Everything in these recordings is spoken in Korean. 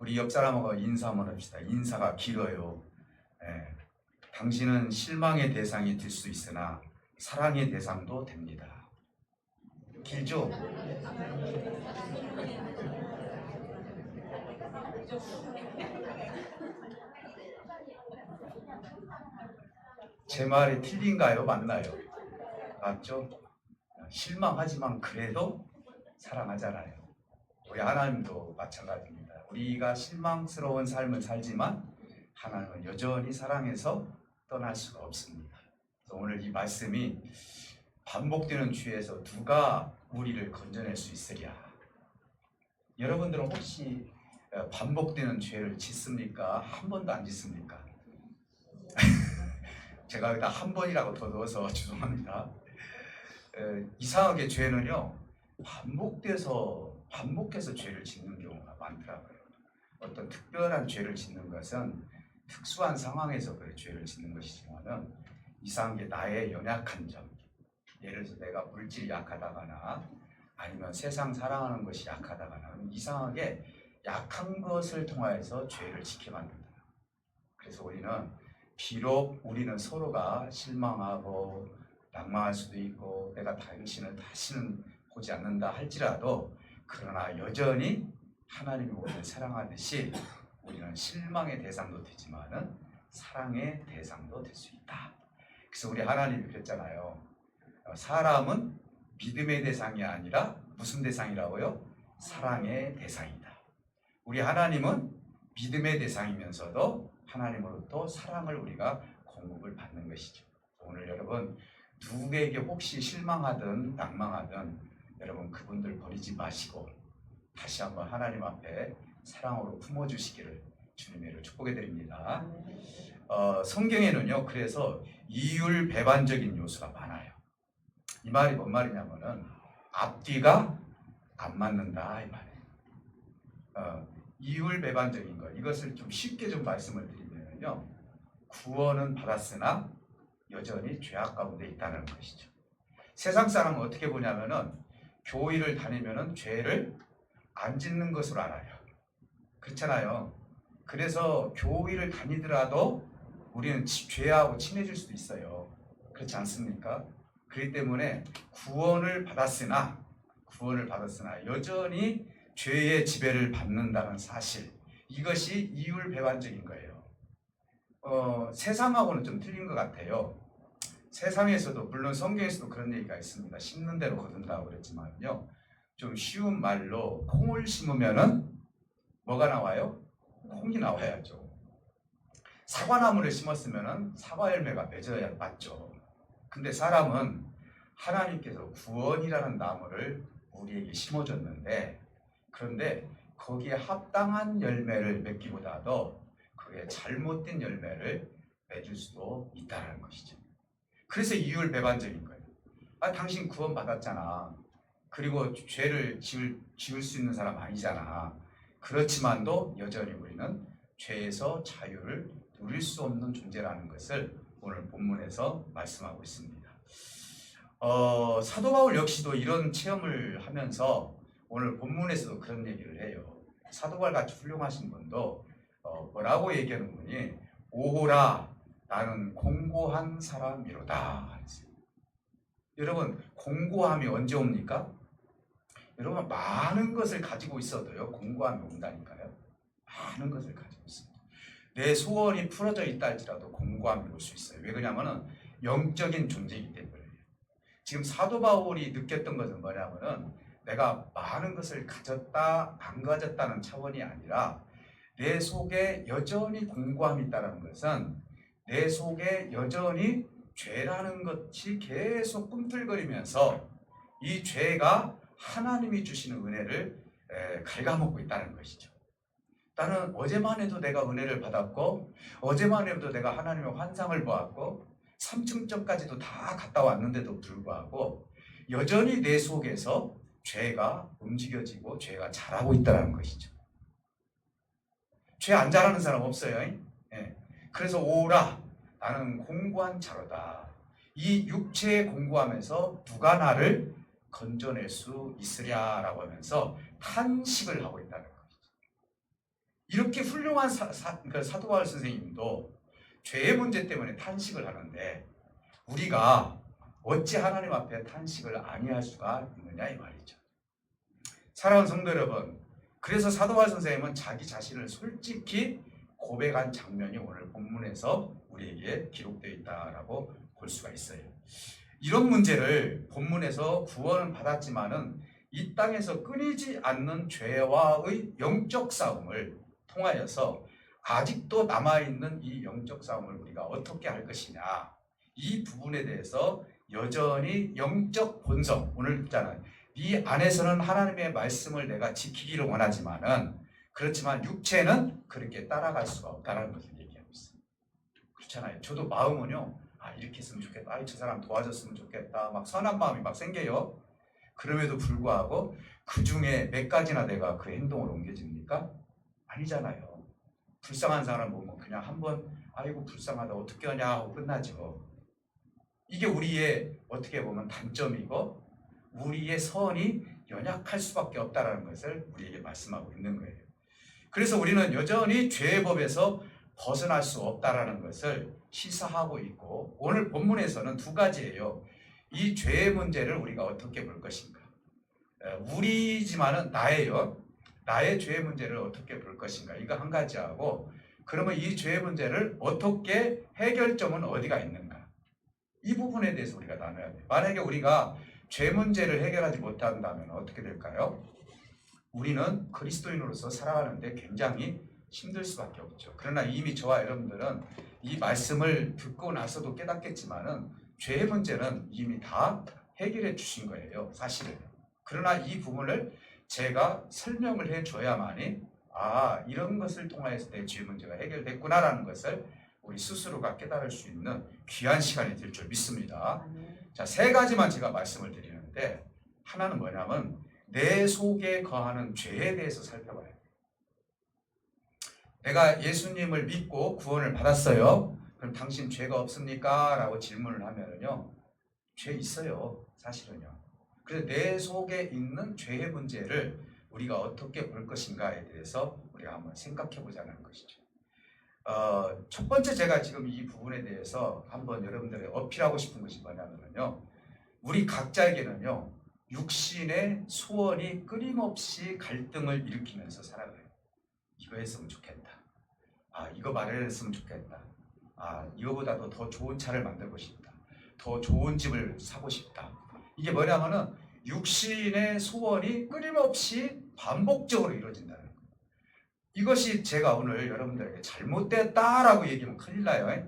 우리 옆 사람하고 인사 한번 합시다. 인사가 길어요. 예. 당신은 실망의 대상이 될 수 있으나 사랑의 대상도 됩니다. 길죠? 제 말이 틀린가요? 맞나요? 맞죠? 실망하지만 그래도 사랑하잖아요. 우리 하나님도 마찬가지입니다. 우리가 실망스러운 삶을 살지만 하나님은 여전히 사랑해서 떠날 수가 없습니다. 그래서 오늘 이 말씀이 반복되는 죄에서 누가 우리를 건져낼 수 있으랴. 여러분들은 혹시 반복되는 죄를 짓습니까? 한 번도 안 짓습니까? 제가 여기다 한 번이라고 더 넣어서 죄송합니다. 이상하게 죄는요 반복해서 죄를 짓는 경우가 많더라고요. 어떤 특별한 죄를 짓는 것은 특수한 상황에서 그 죄를 짓는 것이지만은 이상한 게 나의 연약한 점, 예를 들어서 내가 물질이 약하다거나 아니면 세상 사랑하는 것이 약하다거나 이상하게 약한 것을 통하여서 죄를 짓게 만든다. 그래서 비록 우리는 서로가 실망하고 낭망할 수도 있고 내가 당신을 다시는 보지 않는다 할지라도 그러나 여전히 하나님이 우리를 사랑하듯이 우리는 실망의 대상도 되지만은 사랑의 대상도 될 수 있다. 그래서 우리 하나님이 그랬잖아요. 사람은 믿음의 대상이 아니라 무슨 대상이라고요? 사랑의 대상이다. 우리 하나님은 믿음의 대상이면서도 하나님으로부터 사랑을 우리가 공급을 받는 것이죠. 오늘 여러분 누구에게 혹시 실망하든 낭망하든 여러분 그분들 버리지 마시고 다시 한번 하나님 앞에 사랑으로 품어주시기를 주님의 축복해 드립니다. 성경에는요 그래서 이율배반적인 요소가 많아요. 이 말이 뭔 말이냐면은 앞뒤가 안 맞는다 이 말이에요. 이율배반적인 것 이것을 좀 쉽게 좀 말씀을 드리면요 구원은 받았으나 여전히 죄악 가운데 있다는 것이죠. 세상 사람은 어떻게 보냐면은 교회를 다니면은 죄를 안 짓는 것으로 알아요. 그렇잖아요. 그래서 교회를 다니더라도 우리는 죄하고 친해질 수도 있어요. 그렇지 않습니까? 그렇기 때문에 구원을 받았으나 여전히 죄의 지배를 받는다는 사실 이것이 이율배반적인 거예요. 세상하고는 좀 틀린 것 같아요. 세상에서도 물론 성경에서도 그런 얘기가 있습니다. 심는 대로 거둔다고 그랬지만요. 좀 쉬운 말로 콩을 심으면은 뭐가 나와요? 콩이 나와야죠. 사과나무를 심었으면은 사과 열매가 맺어야 맞죠. 근데 사람은 하나님께서 구원이라는 나무를 우리에게 심어줬는데 그런데 거기에 합당한 열매를 맺기보다도 그게 잘못된 열매를 맺을 수도 있다는 것이죠. 그래서 이율배반적인 거예요. 당신 구원 받았잖아. 그리고 죄를 지을 수 있는 사람 아니잖아. 그렇지만도 여전히 우리는 죄에서 자유를 누릴 수 없는 존재라는 것을 오늘 본문에서 말씀하고 있습니다. 사도 바울 역시도 이런 체험을 하면서 오늘 본문에서도 그런 얘기를 해요. 사도 바울 같이 훌륭하신 분도 뭐라고 얘기하는 분이 오호라 나는 공고한 사람이로다. 여러분 공고함이 언제 옵니까? 여러분 많은 것을 가지고 있어도요 공고함이 온다니까요. 많은 것을 가지고 있습니다. 내 소원이 풀어져 있다 할지라도 공고함이 올 수 있어요. 왜 그러냐면은 영적인 존재이기 때문에. 지금 사도 바울이 느꼈던 것은 뭐냐면은 내가 많은 것을 가졌다 안 가졌다는 차원이 아니라 내 속에 여전히 공고함이 있다는 것은 내 속에 여전히 죄라는 것이 계속 꿈틀거리면서 이 죄가 하나님이 주시는 은혜를 갉아먹고 있다는 것이죠. 나는 어제만 해도 내가 은혜를 받았고 어제만 해도 내가 하나님의 환상을 보았고 3층전까지도 다 갔다 왔는데도 불구하고 여전히 내 속에서 죄가 움직여지고 죄가 자라고 있다는 것이죠. 죄 안 자라는 사람 없어요. 예. 그래서 오라 나는 공고한 자로다. 이 육체의 공고함에서 누가 나를 건져낼 수 있으랴라고 하면서 탄식을 하고 있다는 것이죠. 이렇게 훌륭한 그러니까 사도 바울 선생님도 죄의 문제 때문에 탄식을 하는데 우리가 어찌 하나님 앞에 탄식을 아니할 수가 있느냐 이 말이죠. 사랑하는 성도 여러분, 그래서 사도 바울 선생님은 자기 자신을 솔직히 고백한 장면이 오늘 본문에서 우리에게 기록되어 있다라고 볼 수가 있어요. 이런 문제를 본문에서 구원은 받았지만은 이 땅에서 끊이지 않는 죄와의 영적 싸움을 통하여서 아직도 남아있는 이 영적 싸움을 우리가 어떻게 할 것이냐, 이 부분에 대해서 여전히 영적 본성, 오늘 있잖아요. 이 안에서는 하나님의 말씀을 내가 지키기를 원하지만은 그렇지만 육체는 그렇게 따라갈 수가 없다는 것을 얘기하고 있어요. 그렇잖아요. 저도 마음은요, 이렇게 했으면 좋겠다, 저 사람 도와줬으면 좋겠다, 막 선한 마음이 막 생겨요. 그럼에도 불구하고 그 중에 몇 가지나 내가 그 행동으로 옮겨집니까? 아니잖아요. 불쌍한 사람 보면 그냥 한번 아이고 불쌍하다 어떻게 하냐 하고 끝나죠. 이게 우리의 어떻게 보면 단점이고 우리의 선이 연약할 수밖에 없다는 것을 우리에게 말씀하고 있는 거예요. 그래서 우리는 여전히 죄의 법에서 벗어날 수 없다는 것을 시사하고 있고, 오늘 본문에서는 두 가지예요. 이 죄의 문제를 우리가 어떻게 볼 것인가. 우리지만은 나의 죄의 문제를 어떻게 볼 것인가. 이거 한 가지하고, 그러면 이 죄의 문제를 어떻게 해결점은 어디가 있는가. 이 부분에 대해서 우리가 나눠야 돼요. 만약에 우리가 죄 문제를 해결하지 못한다면 어떻게 될까요? 우리는 그리스도인으로서 살아가는데 굉장히 힘들 수밖에 없죠. 그러나 이미 저와 여러분들은 이 말씀을 듣고 나서도 깨닫겠지만은 죄의 문제는 이미 다 해결해 주신 거예요, 사실은. 그러나 이 부분을 제가 설명을 해 줘야만이 이런 것을 통해서 내 죄 문제가 해결됐구나라는 것을 우리 스스로가 깨달을 수 있는 귀한 시간이 될 줄 믿습니다. 자, 세 가지만 제가 말씀을 드리는데, 하나는 뭐냐면 내 속에 거하는 죄에 대해서 살펴봐야 돼요. 내가 예수님을 믿고 구원을 받았어요. 그럼 당신 죄가 없습니까? 라고 질문을 하면은요, 죄 있어요, 사실은요. 그래서 내 속에 있는 죄의 문제를 우리가 어떻게 볼 것인가에 대해서 우리가 한번 생각해 보자는 것이죠. 첫 번째 제가 지금 이 부분에 대해서 한번 여러분들에게 어필하고 싶은 것이 뭐냐면요, 우리 각자에게는요, 육신의 소원이 끊임없이 갈등을 일으키면서 살아가요. 이거 했으면 좋겠다. 이거 마련했으면 좋겠다. 이거보다도 더 좋은 차를 만들고 싶다. 더 좋은 집을 사고 싶다. 이게 뭐냐면은 육신의 소원이 끊임없이 반복적으로 이루어진다는 거예요. 이것이 제가 오늘 여러분들에게 잘못됐다라고 얘기하면 큰일 나요.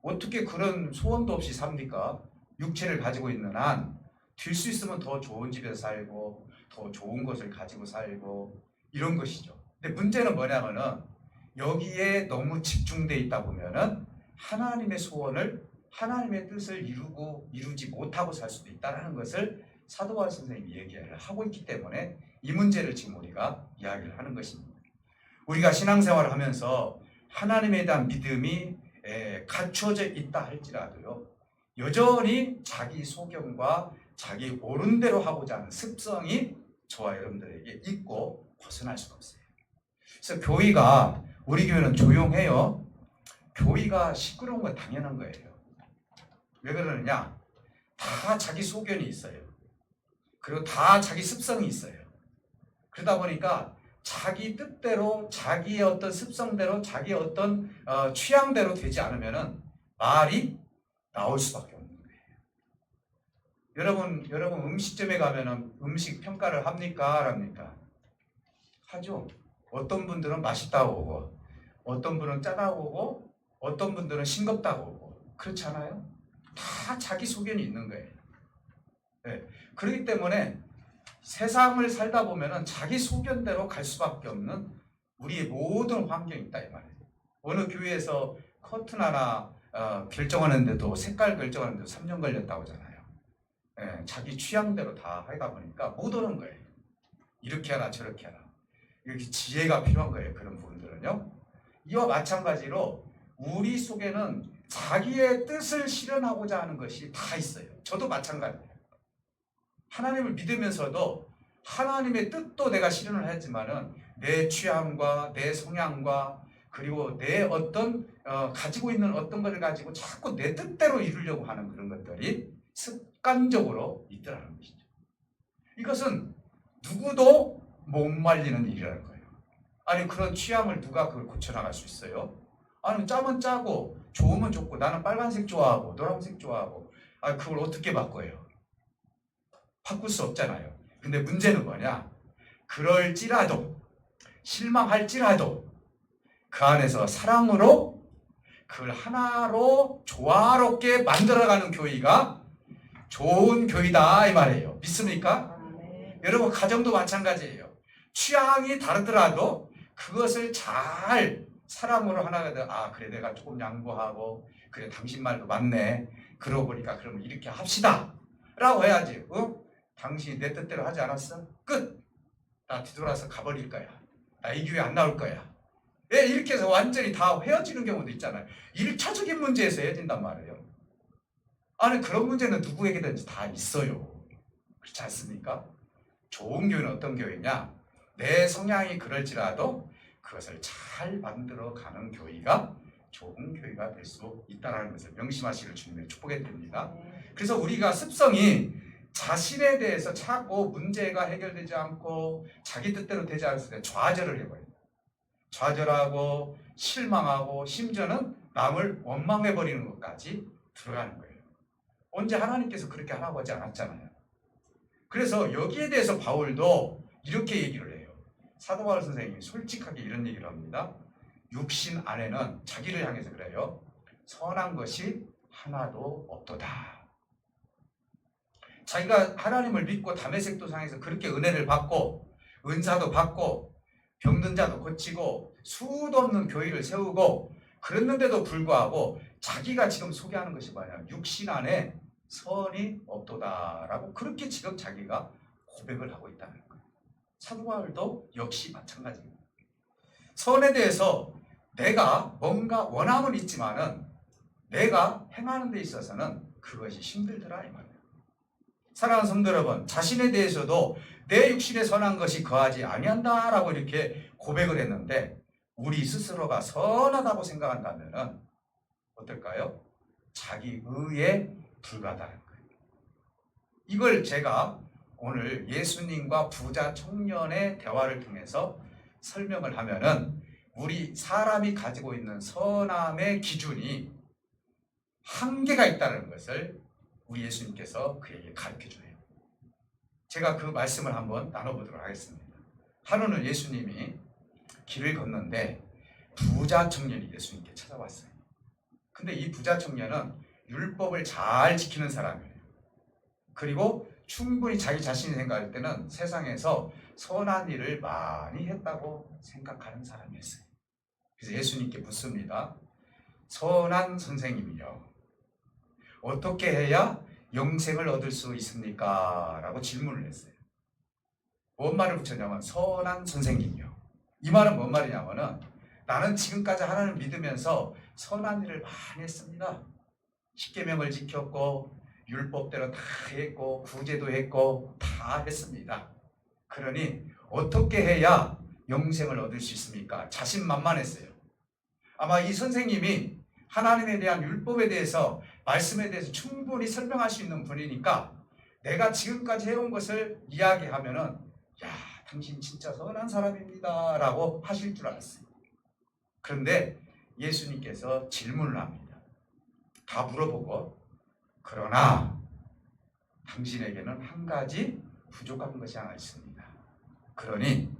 어떻게 그런 소원도 없이 삽니까? 육체를 가지고 있는 한 될 수 있으면 더 좋은 집에서 살고 더 좋은 것을 가지고 살고 이런 것이죠. 근데 문제는 뭐냐면은 여기에 너무 집중돼 있다 보면은 하나님의 소원을, 하나님의 뜻을 이루지 못하고 살 수도 있다는 것을 사도 바울 선생님이 얘기를 하고 있기 때문에 이 문제를 지금 우리가 이야기를 하는 것입니다. 우리가 신앙생활을 하면서 하나님에 대한 믿음이 갖춰져 있다 할지라도요, 여전히 자기 소견과 자기 옳은 대로 하고자 하는 습성이 저와 여러분들에게 있고 벗어날 수가 없어요. 그래서 우리 교회는 조용해요. 교회가 시끄러운 건 당연한 거예요. 왜 그러느냐? 다 자기 소견이 있어요. 그리고 다 자기 습성이 있어요. 그러다 보니까 자기 뜻대로, 자기의 어떤 습성대로, 자기의 어떤 취향대로 되지 않으면은 말이 나올 수밖에 없는 거예요. 여러분 음식점에 가면은 음식 평가를 합니까? 안 합니까? 하죠. 어떤 분들은 맛있다고 오고, 어떤 분은 짜다고 오고, 어떤 분들은 싱겁다고 오고, 그렇지 않아요? 다 자기 소견이 있는 거예요. 네. 그렇기 때문에 세상을 살다 보면은 자기 소견대로 갈 수밖에 없는 우리의 모든 환경이 있다 이 말이에요. 어느 교회에서 커튼 하나 결정하는데도, 색깔 결정하는데도 3년 걸렸다고 하잖아요. 네. 자기 취향대로 다 하다 보니까 못 오는 거예요. 이렇게 하라 저렇게 하라. 이렇게 지혜가 필요한 거예요. 그런 부분들은요. 이와 마찬가지로 우리 속에는 자기의 뜻을 실현하고자 하는 것이 다 있어요. 저도 마찬가지예요. 하나님을 믿으면서도 하나님의 뜻도 내가 실현을 했지만은 내 취향과 내 성향과 그리고 내 어떤 가지고 있는 어떤 것을 가지고 자꾸 내 뜻대로 이루려고 하는 그런 것들이 습관적으로 있더라는 것이죠. 이것은 누구도 못 말리는 일이라는 거예요. 아니 그런 취향을 누가 그걸 고쳐나갈 수 있어요? 아니 짜면 짜고 좋으면 좋고 나는 빨간색 좋아하고 노란색 좋아하고 그걸 어떻게 바꿔요? 바꿀 수 없잖아요. 근데 문제는 뭐냐? 그럴지라도 실망할지라도 그 안에서 사랑으로 그걸 하나로 조화롭게 만들어가는 교회가 좋은 교회다 이 말이에요. 믿습니까? 네. 여러분 가정도 마찬가지예요. 취향이 다르더라도 그것을 잘 사랑으로 하나가 돼. 그래 내가 조금 양보하고 그래 당신 말도 맞네. 그러고 보니까 그러면 이렇게 합시다 라고 해야지. 당신이 내 뜻대로 하지 않았어? 끝! 나 뒤돌아서 가버릴 거야. 나 이 교회 안 나올 거야. 왜 이렇게 해서 완전히 다 헤어지는 경우도 있잖아요. 1차적인 문제에서 헤어진단 말이에요. 아니 그런 문제는 누구에게든지 다 있어요. 그렇지 않습니까? 좋은 교회는 어떤 교회냐? 내 성향이 그럴지라도 그것을 잘 만들어가는 교회가 좋은 교회가 될 수 있다는 것을 명심하시기를 주님의 축복해 드립니다. 그래서 우리가 습성이 자신에 대해서 자꾸 문제가 해결되지 않고 자기 뜻대로 되지 않았을 때 좌절을 해버려요. 좌절하고 실망하고 심지어는 남을 원망해버리는 것까지 들어가는 거예요. 언제 하나님께서 그렇게 하라고 하지 않았잖아요. 그래서 여기에 대해서 바울도 이렇게 얘기를 해요. 사도 바울 선생님이 솔직하게 이런 얘기를 합니다. 육신 안에는 자기를 향해서 그래요. 선한 것이 하나도 없도다. 자기가 하나님을 믿고 다메섹 도상에서 그렇게 은혜를 받고 은사도 받고 병든 자도 고치고 수도 없는 교회를 세우고 그랬는데도 불구하고 자기가 지금 소개하는 것이 뭐냐? 육신 안에 선이 없도다라고 그렇게 지금 자기가 고백을 하고 있다는 거예요. 사도 바울도 역시 마찬가지입니다. 선에 대해서 내가 뭔가 원함은 있지만은 내가 행하는 데 있어서는 그것이 힘들더라 이 말이에요. 사랑하는 성도 여러분, 자신에 대해서도 내 육신에 선한 것이 거하지 아니한다라고 이렇게 고백을 했는데 우리 스스로가 선하다고 생각한다면은 어떨까요? 자기 의에 불과하다는 거예요. 이걸 제가 오늘 예수님과 부자 청년의 대화를 통해서 설명을 하면은 우리 사람이 가지고 있는 선함의 기준이 한계가 있다는 것을 우리 예수님께서 그에게 가르쳐 줘요. 제가 그 말씀을 한번 나눠보도록 하겠습니다. 하루는 예수님이 길을 걷는데 부자 청년이 예수님께 찾아왔어요. 근데 이 부자 청년은 율법을 잘 지키는 사람이에요. 그리고 충분히 자기 자신이 생각할 때는 세상에서 선한 일을 많이 했다고 생각하는 사람이었어요. 그래서 예수님께 묻습니다. 선한 선생님이요. 어떻게 해야 영생을 얻을 수 있습니까? 라고 질문을 했어요. 뭔 말을 붙였냐면 선한 선생님이요. 이 말은 뭔 말이냐면은 나는 지금까지 하나님을 믿으면서 선한 일을 많이 했습니다. 십계명을 지켰고 율법대로 다 했고 구제도 했고 다 했습니다. 그러니 어떻게 해야 영생을 얻을 수 있습니까? 자신만만했어요. 아마 이 선생님이 하나님에 대한 율법에 대해서 말씀에 대해서 충분히 설명할 수 있는 분이니까 내가 지금까지 해온 것을 이야기하면은 야 당신 진짜 선한 사람입니다 라고 하실 줄 알았어요. 그런데 예수님께서 질문을 합니다. 다 물어보고 그러나 당신에게는 한 가지 부족한 것이 하나 있습니다. 그러니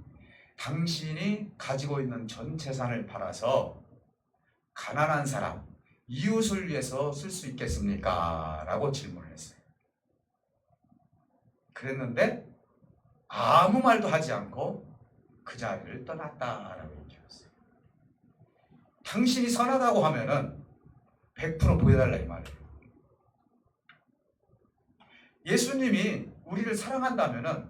당신이 가지고 있는 전 재산을 팔아서 가난한 사람, 이웃을 위해서 쓸 수 있겠습니까? 라고 질문을 했어요. 그랬는데 아무 말도 하지 않고 그 자리를 떠났다라고 얘기했어요. 당신이 선하다고 하면은 100% 보여달라 이 말이에요. 예수님이 우리를 사랑한다면은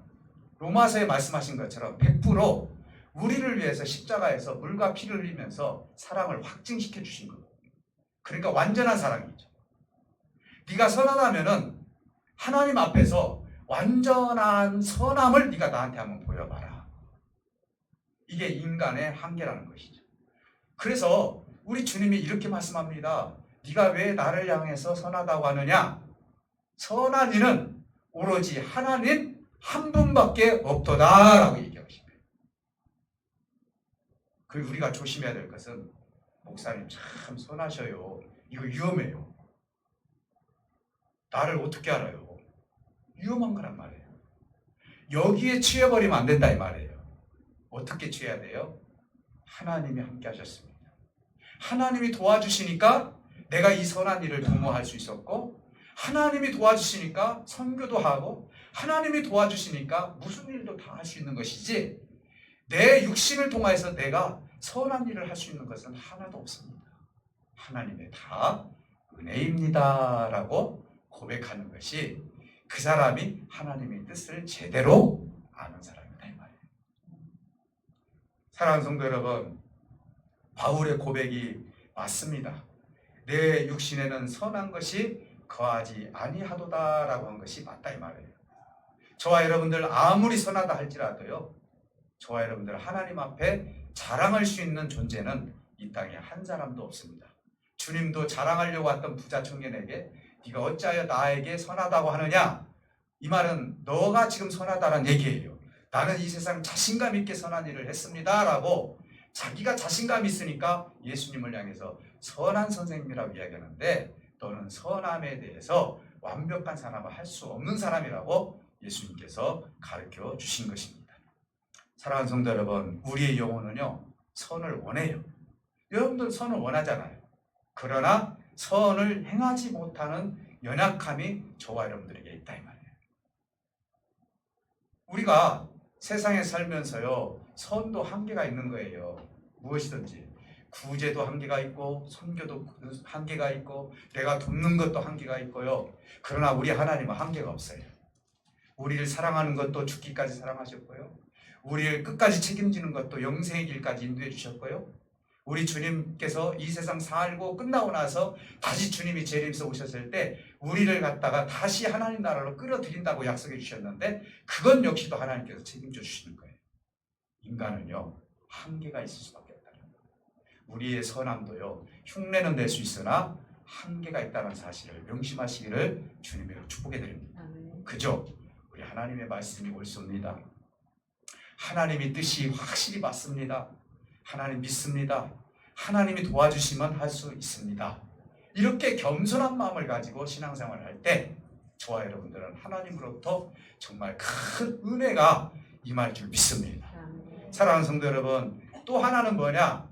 로마서에 말씀하신 것처럼 100% 우리를 위해서 십자가에서 물과 피를 흘리면서 사랑을 확증시켜 주신 거예요. 그러니까 완전한 사랑이죠. 네가 선하다면은 하나님 앞에서 완전한 선함을 네가 나한테 한번 보여봐라. 이게 인간의 한계라는 것이죠. 그래서 우리 주님이 이렇게 말씀합니다. 네가 왜 나를 향해서 선하다고 하느냐? 선한 이는 오로지 하나님 한 분밖에 없도다라고 얘기하십니다. 그리고 우리가 조심해야 될 것은 목사님 참 선하셔요. 이거 위험해요. 나를 어떻게 알아요? 위험한 거란 말이에요. 여기에 취해버리면 안 된다 이 말이에요. 어떻게 취해야 돼요? 하나님이 함께 하셨습니다. 하나님이 도와주시니까 내가 이 선한 일을 도모할 수 있었고, 하나님이 도와주시니까 선교도 하고, 하나님이 도와주시니까 무슨 일도 다 할 수 있는 것이지, 내 육신을 통해서 내가 선한 일을 할 수 있는 것은 하나도 없습니다. 하나님의 다 은혜입니다 라고 고백하는 것이 그 사람이 하나님의 뜻을 제대로 아는 사람이다 이 말이에요. 사랑하는 성도 여러분, 바울의 고백이 맞습니다. 내 육신에는 선한 것이 거하지 아니하도다 라고 한 것이 맞다 이 말이에요. 저와 여러분들 아무리 선하다 할지라도요, 저와 여러분들 하나님 앞에 자랑할 수 있는 존재는 이 땅에 한 사람도 없습니다. 주님도 자랑하려고 했던 부자 청년에게 네가 어찌하여 나에게 선하다고 하느냐? 이 말은 너가 지금 선하다는 얘기예요. 나는 이 세상 자신감 있게 선한 일을 했습니다 라고 자기가 자신감이 있으니까 예수님을 향해서 선한 선생님이라고 이야기하는데, 너는 선함에 대해서 완벽한 사람을 할 수 없는 사람이라고 예수님께서 가르쳐 주신 것입니다. 사랑하는 성도 여러분, 우리의 영혼은요 선을 원해요. 여러분들 선을 원하잖아요. 그러나 선을 행하지 못하는 연약함이 저와 여러분들에게 있다 이 말이에요. 우리가 세상에 살면서요 선도 한계가 있는 거예요. 무엇이든지 구제도 한계가 있고, 선교도 한계가 있고, 내가 돕는 것도 한계가 있고요. 그러나 우리 하나님은 한계가 없어요. 우리를 사랑하는 것도 죽기까지 사랑하셨고요, 우리를 끝까지 책임지는 것도 영생의 길까지 인도해 주셨고요, 우리 주님께서 이 세상 살고 끝나고 나서 다시 주님이 재림해서 오셨을 때 우리를 갖다가 다시 하나님 나라로 끌어들인다고 약속해 주셨는데, 그건 역시도 하나님께서 책임져 주시는 거예요. 인간은요 한계가 있을 수밖에 없다는 거예요. 우리의 선함도요 흉내는 낼 수 있으나 한계가 있다는 사실을 명심하시기를 주님으로 축복해 드립니다. 그죠? 우리 하나님의 말씀이 옳습니다. 하나님의 뜻이 확실히 맞습니다. 하나님 믿습니다. 하나님이 도와주시면 할 수 있습니다. 이렇게 겸손한 마음을 가지고 신앙생활을 할 때 저와 여러분들은 하나님으로부터 정말 큰 은혜가 임할 줄 믿습니다. 사랑하는 성도 여러분, 또 하나는 뭐냐?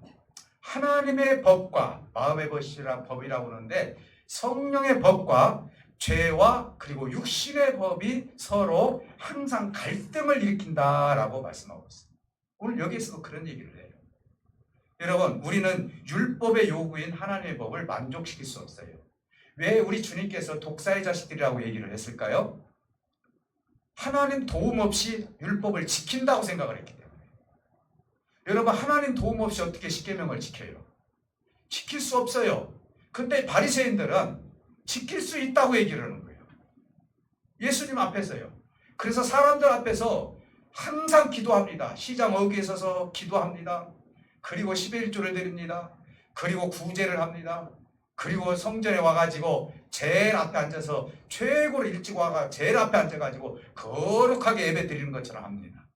하나님의 법과 마음의 법이라고 하는데, 성령의 법과 죄와 그리고 육신의 법이 서로 항상 갈등을 일으킨다라고 말씀하고 있습니다. 오늘 여기에서도 그런 얘기를 해요. 여러분, 우리는 율법의 요구인 하나님의 법을 만족시킬 수 없어요. 왜 우리 주님께서 독사의 자식들이라고 얘기를 했을까요? 하나님 도움 없이 율법을 지킨다고 생각을 했기 때문에. 여러분, 하나님 도움 없이 어떻게 십계명을 지켜요? 지킬 수 없어요. 근데 바리새인들은 지킬 수 있다고 얘기를 하는 거예요. 예수님 앞에서요. 그래서 사람들 앞에서 항상 기도합니다. 시장 어귀에 서서 기도합니다. 그리고 11조를 드립니다. 그리고 구제를 합니다. 그리고 성전에 와가지고 제일 앞에 앉아서 최고로 일찍 와가 제일 앞에 앉아가지고 거룩하게 예배 드리는 것처럼 합니다.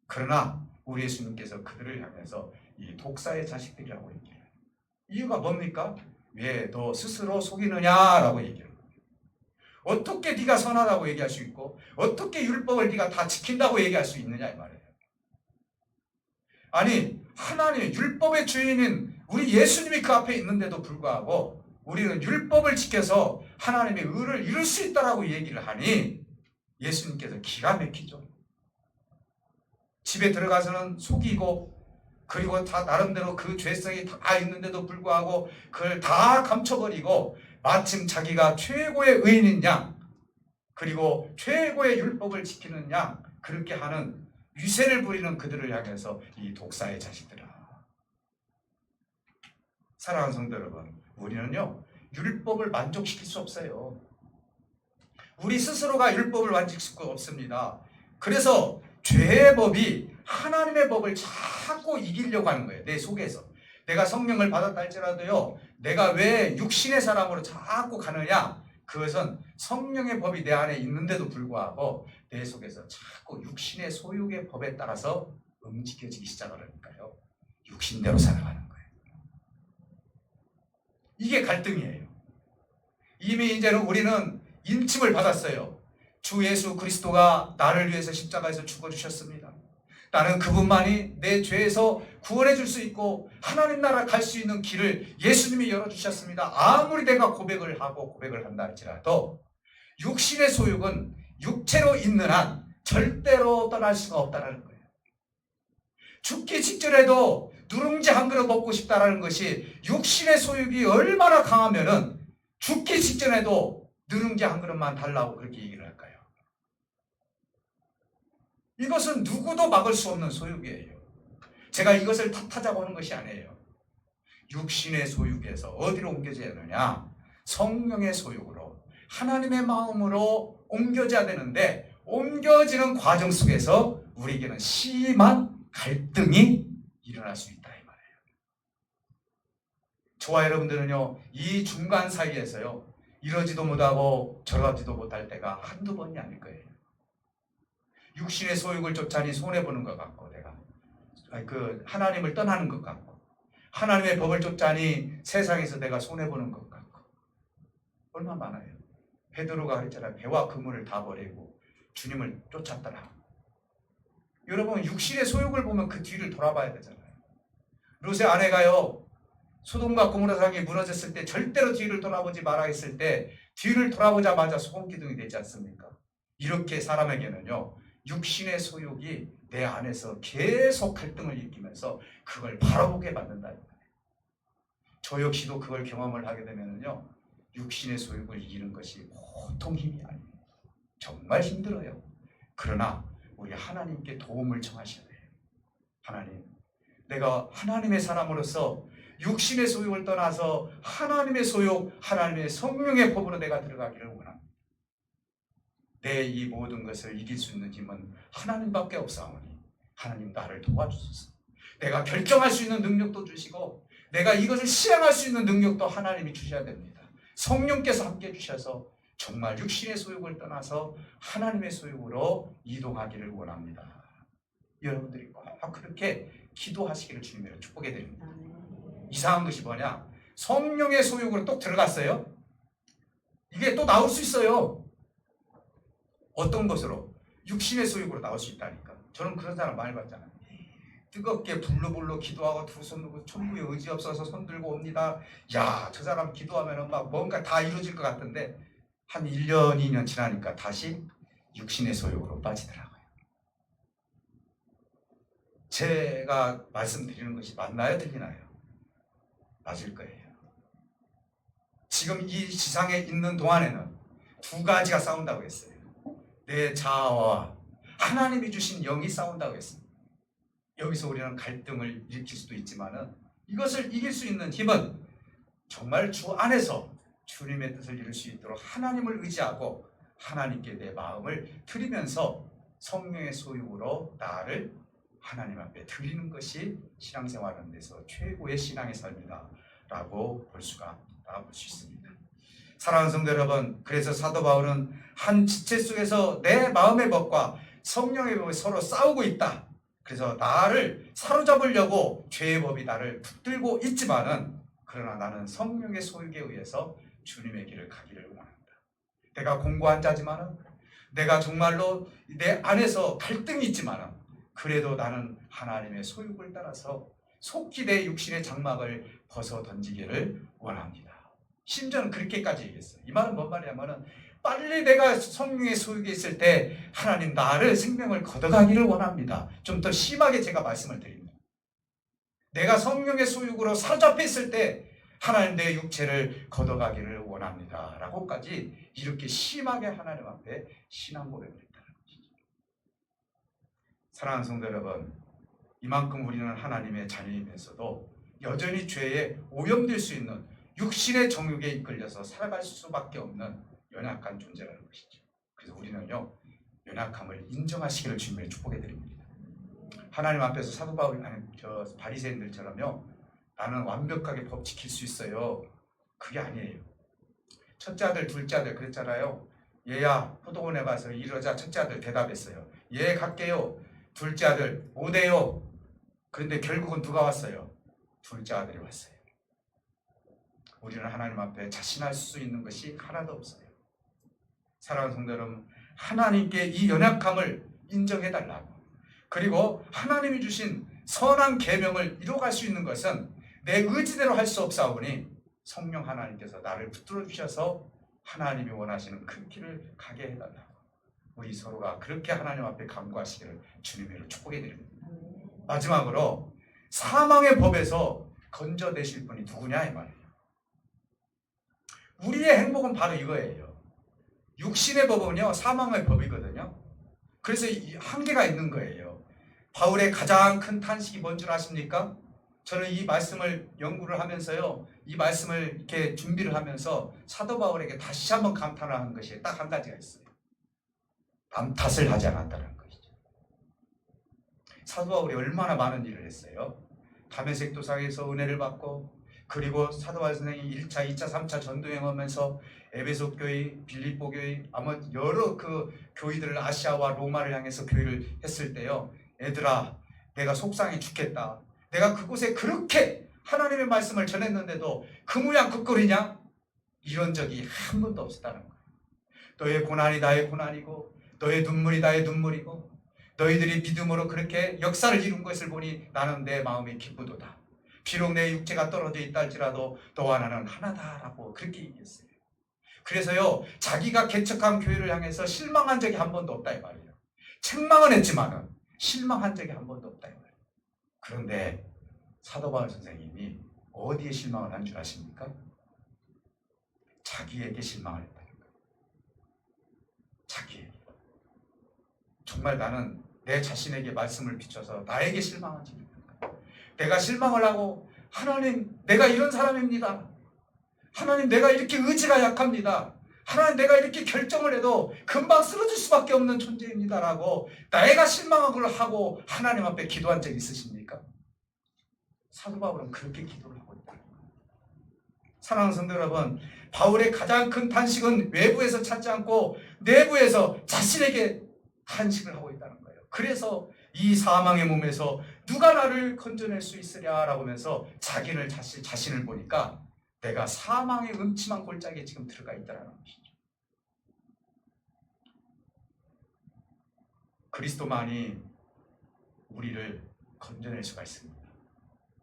그러나 우리 예수님께서 그들을 향해서 이 독사의 자식들이라고 얘기해요. 이유가 뭡니까? 왜 너 스스로 속이느냐라고 얘기해요. 어떻게 네가 선하다고 얘기할 수 있고, 어떻게 율법을 네가 다 지킨다고 얘기할 수 있느냐 이 말이에요. 아니, 하나님 율법의 주인인 우리 예수님이 그 앞에 있는데도 불구하고 우리는 율법을 지켜서 하나님의 의를 이룰 수 있다라고 얘기를 하니 예수님께서 기가 막히죠. 집에 들어가서는 속이고, 그리고 다 나름대로 그 죄성이 다 있는데도 불구하고 그걸 다 감춰버리고 마침 자기가 최고의 의인인 양, 그리고 최고의 율법을 지키는 양, 그렇게 하는 위세를 부리는 그들을 향해서 이 독사의 자식들아. 사랑하는 성도 여러분, 우리는요 율법을 만족시킬 수 없어요. 우리 스스로가 율법을 만족시킬 수 없습니다. 그래서 죄의 법이 하나님의 법을 자꾸 이기려고 하는 거예요. 내 속에서. 내가 성령을 받았다 할지라도요, 내가 왜 육신의 사람으로 자꾸 가느냐? 그것은 성령의 법이 내 안에 있는데도 불구하고 내 속에서 자꾸 육신의 소욕의 법에 따라서 움직여지기 시작하니까요. 육신대로 살아가는 거예요. 이게 갈등이에요. 이미 이제는 우리는 인침을 받았어요. 주 예수 그리스도가 나를 위해서 십자가에서 죽어주셨습니다. 나는 그분만이 내 죄에서 구원해 줄 수 있고 하나님 나라 갈 수 있는 길을 예수님이 열어주셨습니다. 아무리 내가 고백을 하고 고백을 한다 할지라도 육신의 소욕은 육체로 있는 한 절대로 떠날 수가 없다는 거예요. 죽기 직전에도 누룽지 한 그릇 먹고 싶다라는 것이 육신의 소욕이 얼마나 강하면은 죽기 직전에도 누룽지 한 그릇만 달라고 그렇게 얘기를 할까요? 이것은 누구도 막을 수 없는 소욕이에요. 제가 이것을 탓하자고 하는 것이 아니에요. 육신의 소욕에서 어디로 옮겨져야 하느냐? 성령의 소욕으로 하나님의 마음으로 옮겨져야 되는데 옮겨지는 과정 속에서 우리에게는 심한 갈등이 일어날 수 있다 이 말이에요. 저와 여러분들은요, 이 중간 사이에서요, 이러지도 못하고 저러지도 못할 때가 한두 번이 아닐 거예요. 육신의 소욕을 쫓아니 손해보는 것 같고, 내가 하나님을 떠나는 것 같고, 하나님의 법을 쫓아니 세상에서 내가 손해보는 것 같고, 얼마나 많아요. 베드로가 그랬잖아요. 배와 그물을 다 버리고 주님을 쫓았더라. 여러분, 육신의 소욕을 보면 그 뒤를 돌아봐야 되잖아요. 롯의 아내가요, 소돔과 고모라 성이 무너졌을 때 절대로 뒤를 돌아보지 마라 했을 때 뒤를 돌아보자마자 소금 기둥이 되지 않습니까? 이렇게 사람에게는요, 육신의 소욕이 내 안에서 계속 갈등을 일으키면서 그걸 바라보게 만든다. 저 역시도 그걸 경험을 하게 되면요, 육신의 소욕을 이기는 것이 보통 힘이 아니에요. 정말 힘들어요. 그러나 우리 하나님께 도움을 청하셔야 돼요. 하나님, 내가 하나님의 사람으로서 육신의 소욕을 떠나서 하나님의 소욕, 하나님의 성령의 법으로 내가 들어가기를 원합니다. 내 이 모든 것을 이길 수 있는 힘은 하나님밖에 없사오니 하나님 나를 도와주소서. 내가 결정할 수 있는 능력도 주시고 내가 이것을 시행할 수 있는 능력도 하나님이 주셔야 됩니다. 성령께서 함께 주셔서 정말 육신의 소욕을 떠나서 하나님의 소욕으로 이동하기를 원합니다. 여러분들이 꼭 그렇게 기도하시기를 주님으로 축복해 드립니다. 이상한 것이 뭐냐? 성령의 소욕으로 또 들어갔어요. 이게 또 나올 수 있어요. 어떤 것으로? 육신의 소욕으로 나올 수 있다니까. 저는 그런 사람 많이 봤잖아요. 뜨겁게 불러불러 기도하고 두 손 들고 천국에 의지 없어서 손 들고 옵니다. 야, 저 사람 기도하면 막 뭔가 다 이루어질 것 같은데 한 1년, 2년 지나니까 다시 육신의 소욕으로 빠지더라고요. 제가 말씀드리는 것이 맞나요? 틀리나요? 맞을 거예요. 지금 이 지상에 있는 동안에는 두 가지가 싸운다고 했어요. 내 자아와 하나님이 주신 영이 싸운다고 했습니다. 여기서 우리는 갈등을 일으킬 수도 있지만은 이것을 이길 수 있는 힘은 정말 주 안에서 주님의 뜻을 이룰 수 있도록 하나님을 의지하고 하나님께 내 마음을 드리면서 성령의 소욕으로 나를 하나님 앞에 드리는 것이 신앙생활하는 데서 최고의 신앙의 삶이다라고 볼 수 있습니다. 사랑하는 성도 여러분, 그래서 사도 바울은 한 지체 속에서 내 마음의 법과 성령의 법이 서로 싸우고 있다. 그래서 나를 사로잡으려고 죄의 법이 나를 붙들고 있지만은 그러나 나는 성령의 소욕에 의해서 주님의 길을 가기를 원합니다. 내가 공고한 자지만은 내가 정말로 내 안에서 갈등이 있지만은 그래도 나는 하나님의 소욕을 따라서 속히 내 육신의 장막을 벗어 던지기를 원합니다. 심지어는 그렇게까지 얘기했어요. 이 말은 뭔 말이냐면은 빨리 내가 성령의 소욕에 있을 때 하나님 나를 생명을 걷어가기를 원합니다. 좀 더 심하게 제가 말씀을 드립니다. 내가 성령의 소욕으로 사로잡혀 있을 때 하나님 내 육체를 걷어가기를 원합니다. 라고까지 이렇게 심하게 하나님 앞에 신앙 고백을 했다는 것이죠. 사랑하는 성도 여러분, 이만큼 우리는 하나님의 자녀이면서도 여전히 죄에 오염될 수 있는 육신의 정욕에 이끌려서 살아갈 수밖에 없는 연약한 존재라는 것이죠. 그래서 우리는요, 연약함을 인정하시기를 주님의 축복해 드립니다. 하나님 앞에서 사도 바울 아니 저 바리새인들처럼요. 나는 완벽하게 법 지킬 수 있어요. 그게 아니에요. 첫째 아들, 둘째 아들 그랬잖아요. 얘야 포도원에 가서 이러자 첫째 아들 대답했어요. 예 갈게요. 둘째 아들 오대요. 그런데 결국은 누가 왔어요? 둘째 아들이 왔어요. 우리는 하나님 앞에 자신할 수 있는 것이 하나도 없어요. 사랑하는 성도 여러분, 하나님께 이 연약함을 인정해달라고, 그리고 하나님이 주신 선한 계명을 이루어갈 수 있는 것은 내 의지대로 할 수 없사오니 성령 하나님께서 나를 붙들어 주셔서 하나님이 원하시는 큰 길을 가게 해달라고, 우리 서로가 그렇게 하나님 앞에 간구하시기를 주님으로 축복해 드립니다. 마지막으로 사망의 법에서 건져내실 분이 누구냐 이 말이에요. 우리의 행복은 바로 이거예요. 육신의 법은요 사망의 법이거든요. 그래서 한계가 있는 거예요. 바울의 가장 큰 탄식이 뭔 줄 아십니까? 저는 이 말씀을 연구를 하면서요, 이 말씀을 이렇게 준비를 하면서 사도 바울에게 다시 한번 감탄을 한 것이 딱 한 가지가 있어요. 남 탓을 하지 않았다는 것이죠. 사도 바울이 얼마나 많은 일을 했어요. 다메섹 도상에서 은혜를 받고, 그리고 사도 바울 선생님이 1차, 2차, 3차 전도행하면서 에베소 교회, 빌립보 교회, 아마 여러 그 교회들을 아시아와 로마를 향해서 교회를 했을 때요, 애들아 내가 속상해 죽겠다. 내가 그곳에 그렇게 하나님의 말씀을 전했는데도 그 모양 그 꼴이냐? 이런 적이 한 번도 없었다는 거예요. 너의 고난이 나의 고난이고 너의 눈물이 나의 눈물이고 너희들이 믿음으로 그렇게 역사를 이룬 것을 보니 나는 내 마음이 기쁘도다. 비록 내 육체가 떨어져 있다 할지라도 너와 나는 하나다라고 그렇게 얘기했어요. 그래서요 자기가 개척한 교회를 향해서 실망한 적이 한 번도 없다 이 말이에요. 책망은 했지만은 실망한 적이 한 번도 없다 이 말이에요. 그런데 사도 바울 선생님이 어디에 실망을 한 줄 아십니까? 자기에게 실망을 했다는 거예요. 자기에게. 정말 나는 내 자신에게 말씀을 비춰서 나에게 실망한 적이 있는가? 내가 실망을 하고 하나님 내가 이런 사람입니다. 하나님 내가 이렇게 의지가 약합니다. 하나님 내가 이렇게 결정을 해도 금방 쓰러질 수밖에 없는 존재입니다 라고 내가 실망을 하고 하나님 앞에 기도한 적이 있으십니까? 사도 바울은 그렇게 기도를 하고 있다. 사랑하는 성도 여러분, 바울의 가장 큰 탄식은 외부에서 찾지 않고 내부에서 자신에게 탄식을 하고 있다는 거예요. 그래서 이 사망의 몸에서 누가 나를 건져낼 수 있으랴라고 하면서 자신을 보니까 내가 사망의 음침한 골짜기에 지금 들어가 있다는 것이죠. 그리스도만이 우리를 건져낼 수가 있습니다.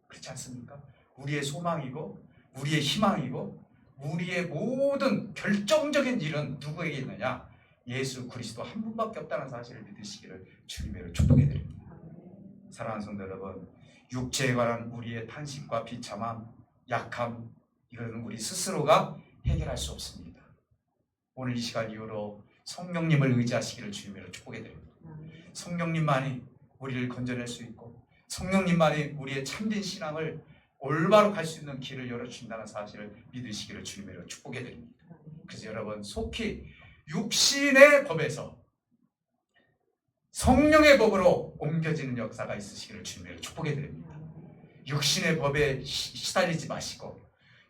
그렇지 않습니까? 우리의 소망이고 우리의 희망이고 우리의 모든 결정적인 일은 누구에게 있느냐? 예수 그리스도 한 분밖에 없다는 사실을 믿으시기를 주님으로 축복해 드립니다. 사랑하는 성도 여러분, 육체에 관한 우리의 탄식과 비참함, 약함, 이거는 우리 스스로가 해결할 수 없습니다. 오늘 이 시간 이후로 성령님을 의지하시기를 주님으로 축복해 드립니다. 성령님만이 우리를 건져낼 수 있고 성령님만이 우리의 참된 신앙을 올바로 갈 수 있는 길을 열어주신다는 사실을 믿으시기를 주님으로 축복해 드립니다. 그래서 여러분 속히 육신의 법에서 성령의 법으로 옮겨지는 역사가 있으시기를 주님으로 축복해 드립니다. 육신의 법에 시달리지 마시고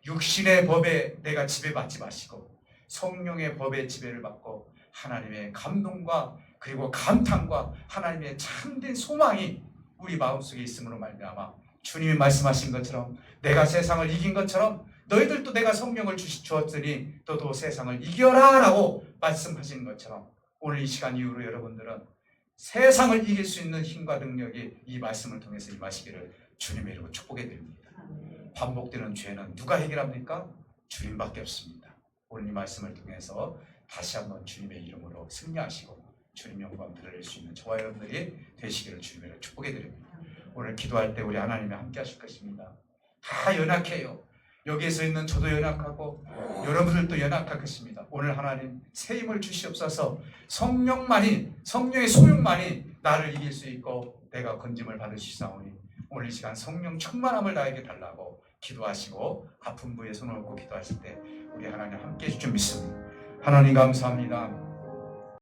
육신의 법에 내가 지배받지 마시고 성령의 법에 지배를 받고 하나님의 감동과 그리고 감탄과 하나님의 참된 소망이 우리 마음속에 있음으로 말미암아 주님이 말씀하신 것처럼 내가 세상을 이긴 것처럼 너희들도 내가 성령을 주었으니 너도 세상을 이겨라 라고 말씀하시는 것처럼 오늘 이 시간 이후로 여러분들은 세상을 이길 수 있는 힘과 능력이 이 말씀을 통해서 임하시기를 주님의 이름으로 축복해 드립니다. 반복되는 죄는 누가 해결합니까? 주님밖에 없습니다. 오늘 이 말씀을 통해서 다시 한번 주님의 이름으로 승리하시고 주님 영광 드릴 수 있는 저와 여러분들이 되시기를 주님으로 축복해 드립니다. 오늘 기도할 때 우리 하나님이 함께 하실 것입니다. 다 연약해요. 여기에서 있는 저도 연약하고 여러분들도 연약할 것입니다. 오늘 하나님 새 힘을 주시옵소서. 성령만이 성령의 소용만이 나를 이길 수 있고 내가 건짐을 받을 수 있사오니 오늘 이 시간 성령 충만함을 나에게 달라고 기도하시고 아픈 부위에 손을 얹고 기도하실 때 우리 하나님 함께 해줄 줄 믿습니다. 하나님 감사합니다.